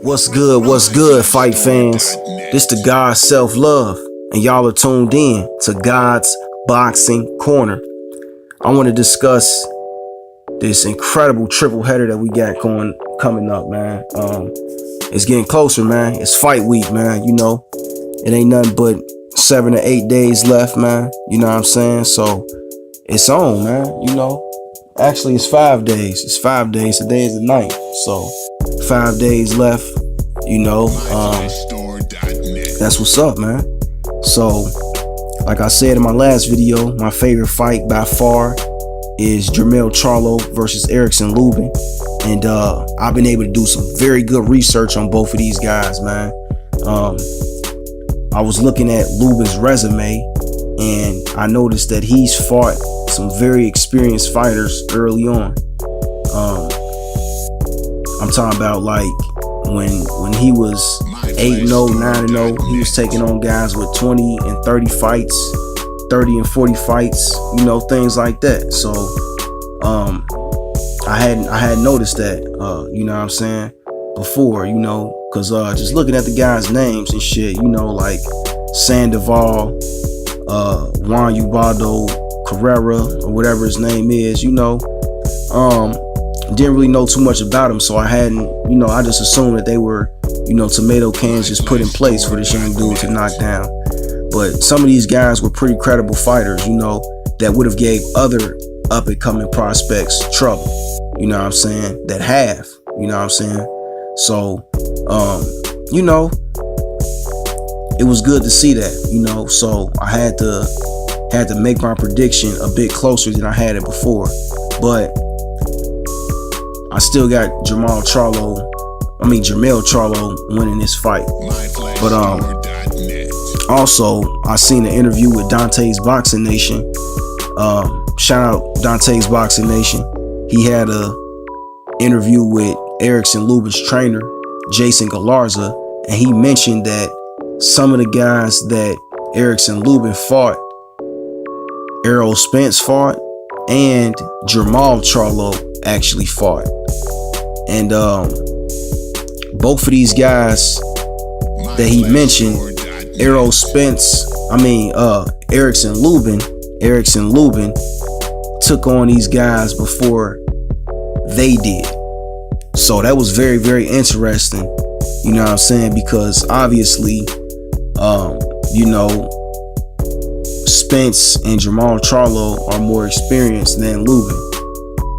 What's good, fight fans? This the God's self-love, and y'all are tuned in to God's Boxing Corner. I want to discuss this incredible triple header that we got coming up, man. It's getting closer, man. It's fight week, man. You know, it ain't nothing but 7 to 8 days left, man. You know what I'm saying? So it's on, man. You know, actually it's 5 days. It's 5 days. Today is the 9th. So 5 days left. You know, that's what's up, man. So, like I said in my last video, my favorite fight by far is Jermell Charlo versus Erickson Lubin. And I've been able to do some very good research on both of these guys, man. I was looking at Lubin's resume, and I noticed that he's fought some very experienced fighters early on. I'm talking about like when he was 8-0, 9-0, he was taking on guys with 20 and 30 fights, 30 and 40 fights, you know, things like that. So I had noticed that, you know what I'm saying, before, you know, because just looking at the guys' names and shit, you know, like Sandoval, Juan Ubaldo Carrera, or whatever his name is, you know, didn't really know too much about him, so I just assumed that they were, you know, tomato cans just put in place for this young dude to knock down. But some of these guys were pretty credible fighters, you know, that would have gave other up and coming prospects trouble, you know what I'm saying, that have, you know what I'm saying. So you know, it was good to see that, you know. So I had to make my prediction a bit closer than I had it before, but I still got Jermell Charlo winning this fight. But also I seen an interview with Dante's Boxing Nation. Shout out Dante's Boxing Nation. He had a interview with Erickson Lubin's trainer, Jason Galarza, and he mentioned that some of the guys that Erickson Lubin fought, Errol Spence fought, and Jermell Charlo actually fought. And both of these guys that he mentioned, Erickson Lubin took on these guys before they did. So that was very, very interesting, you know what I'm saying, because obviously you know, Spence and Jermell Charlo are more experienced than Lubin.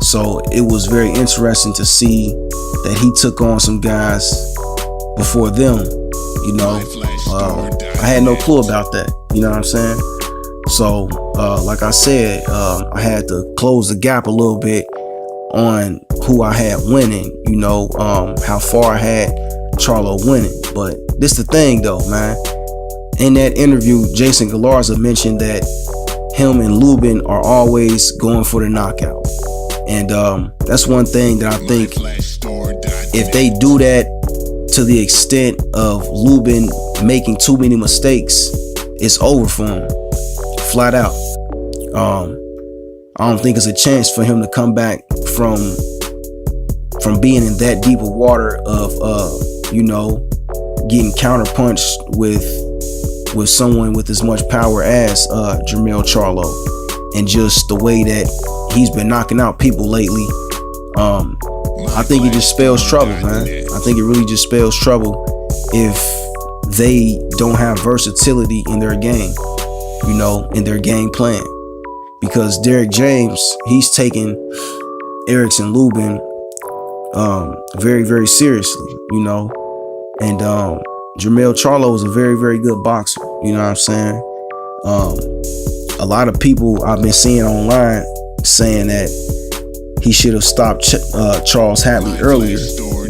So it was very interesting to see that he took on some guys before them, you know. I had no clue about that, you know what I'm saying. So like I said, I had to close the gap a little bit on who I had winning, you know, how far I had Charlo winning. But this the thing though, man. In that interview, Jason Galarza mentioned that him and Lubin are always going for the knockout. And that's one thing that I think, if they do that to the extent of Lubin making too many mistakes, it's over for him, flat out. I don't think it's a chance for him to come back from being in that deep of water of you know, getting counterpunched with someone with as much power as Jermell Charlo, and just the way that he's been knocking out people lately. I think it just spells trouble, man. I think it really just spells trouble if they don't have versatility in their game, you know, in their game plan. Because Derrick James, he's taking Erickson Lubin very, very seriously, you know. And Jermell Charlo is a very, very good boxer, you know what I'm saying. A lot of people I've been seeing online saying that he should have stopped Charles Hatley earlier,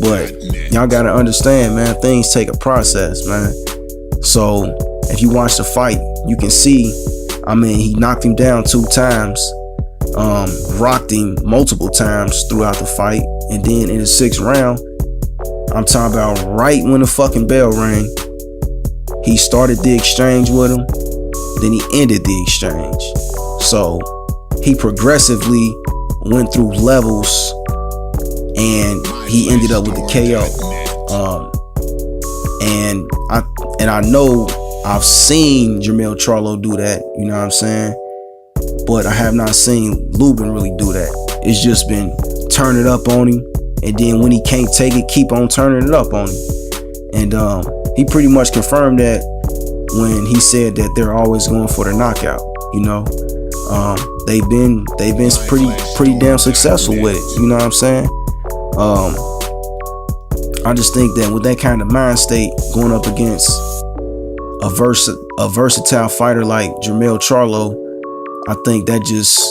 but y'all gotta understand, man, things take a process, man. So if you watch the fight, you can see, I mean, he knocked him down 2 times, rocked him multiple times throughout the fight, and then in the 6th round, I'm talking about right when the fucking bell rang, he started the exchange with him, then he ended the exchange. So he progressively went through levels, and he ended up with the KO. I know I've seen Jermell Charlo do that, you know what I'm saying? But I have not seen Lubin really do that. It's just been turn it up on him, and then when he can't take it, keep on turning it up on him. And he pretty much confirmed that when he said that they're always going for the knockout. You know, they've been pretty damn successful with it. You know what I'm saying? I just think that with that kind of mind state, going up against a versatile fighter like Jermell Charlo, I think that just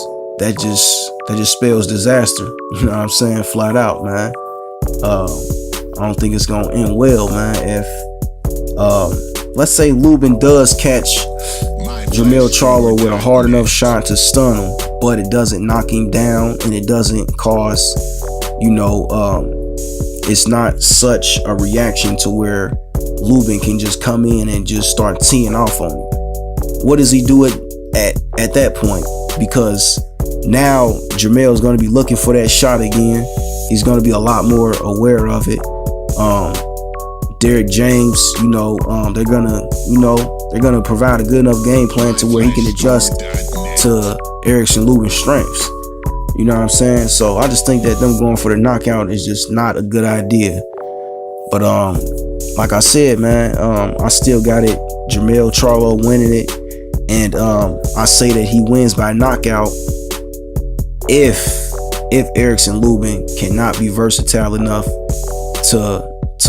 spells disaster. You know what I'm saying? Flat out, man. I don't think it's gonna end well, man. If let's say Lubin does catch Jermell Charlo with a hard enough shot to stun him, but it doesn't knock him down and it doesn't cause, you know, it's not such a reaction to where Lubin can just come in and just start teeing off on him. What does he do at that point? Because now Jermell's going to be looking for that shot again. He's going to be a lot more aware of it. Derek James, you know, they're gonna provide a good enough game plan to where he can adjust to Erickson Lubin's strengths. You know what I'm saying? So I just think that them going for the knockout is just not a good idea. But like I said, man, I still got it. Jermell Charlo winning it, and I say that he wins by knockout if Erickson Lubin cannot be versatile enough to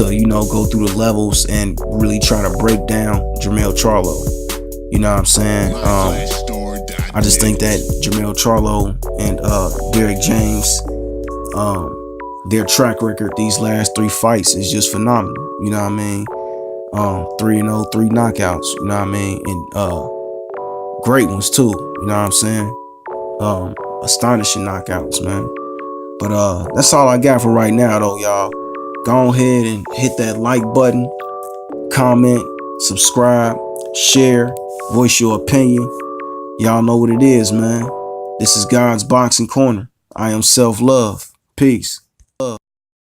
you know, go through the levels and really try to break down Jermell Charlo. You know what I'm saying? I just think that Jermell Charlo and Derek James, their track record these last 3 fights is just phenomenal. You know what I mean? 3-0, 3 knockouts. You know what I mean? And great ones too. You know what I'm saying? Astonishing knockouts, man. But that's all I got for right now, though, y'all. Go ahead and hit that like button, comment, subscribe, share, voice your opinion. Y'all know what it is, man. This is God's Boxing Corner. I am self-love. Peace.